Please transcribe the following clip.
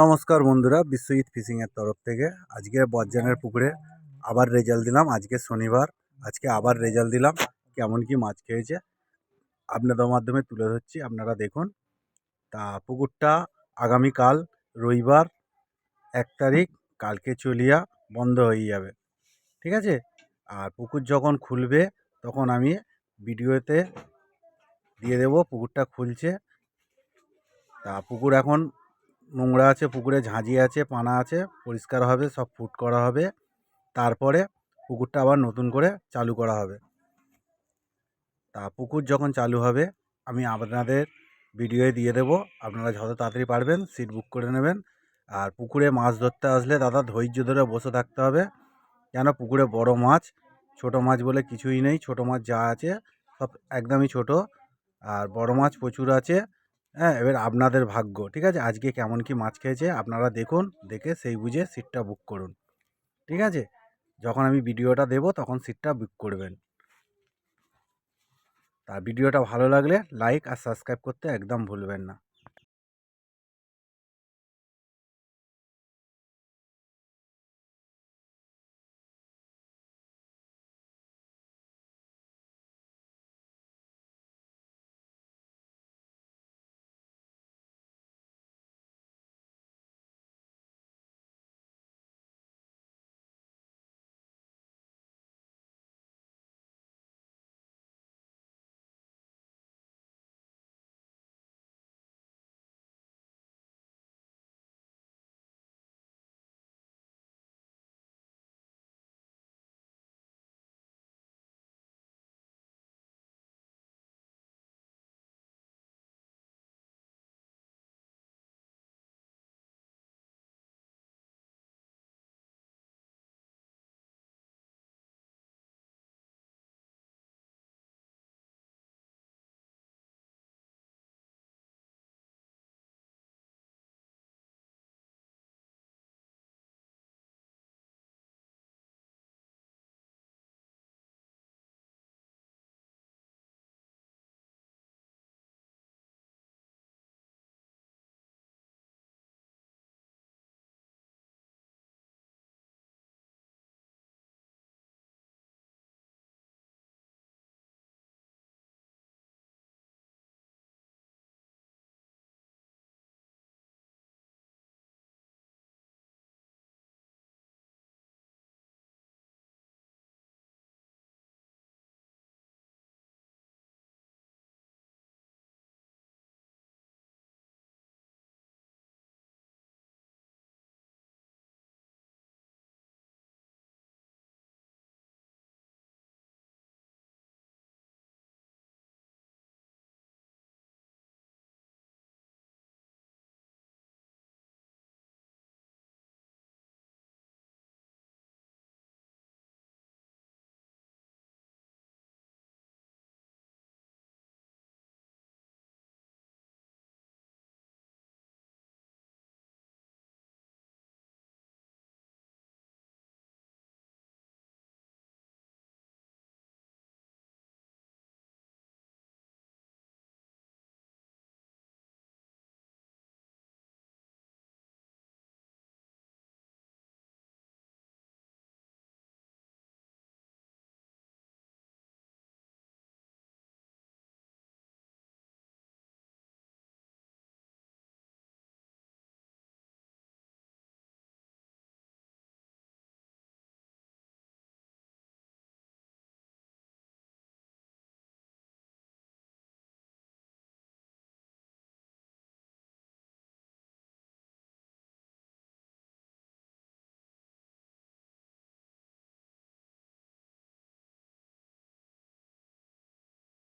নমস্কার বন্ধুরা, বিশ্বজিৎ ফিশিংয়ের তরফ থেকে আজকে বজ্জানের পুকুরে আবার রেজাল্ট দিলাম। আজকে শনিবার, আজকে আবার রেজাল্ট দিলাম। কেমন কি মাছ খেয়েছে আপনাদের মাধ্যমে তুলে ধরছি, আপনারা দেখুন। তা পুকুরটা আগামীকাল রবিবার 1 তারিখ, কালকে চলিয়া বন্ধ হয়ে যাবে, ঠিক আছে? আর পুকুর যখন খুলবে তখন আমি ভিডিওতে দিয়ে দেবো পুকুরটা খুলছে। তা পুকুর এখন নোংরা আছে, পুকুরে ঝাঁঝি আছে, পানা আছে, পরিষ্কার হবে, সব ফুট করা হবে। তারপরে পুকুরটা আবার নতুন করে চালু করা হবে। তা পুকুর যখন চালু হবে আমি আপনাদের ভিডিওয়ে দিয়ে দেবো। আপনারা যত তাড়াতাড়ি পারবেন সিট বুক করে নেবেন। আর পুকুরে মাছ ধরতে আসলে দাদা ধৈর্য ধরে বসে থাকতে হবে, কেন পুকুরে বড় মাছ, ছোট মাছ বলে কিছুই নেই। ছোট মাছ যা আছে সব একদমই ছোট, আর বড় মাছ প্রচুর আছে। হ্যাঁ, এবার আপনাদের ভাগ্য, ঠিক আছে? আজকে কেমন কি মাছ খেয়েছে আপনারা দেখুন, দেখে সেই বুঝে সিটটা বুক করুন, ঠিক আছে? যখন আমি ভিডিওটা দেবো তখন সিটটা বুক করবেন। তা ভিডিওটা ভালো লাগলে লাইক আর সাবস্ক্রাইব করতে একদম ভুলবেন না।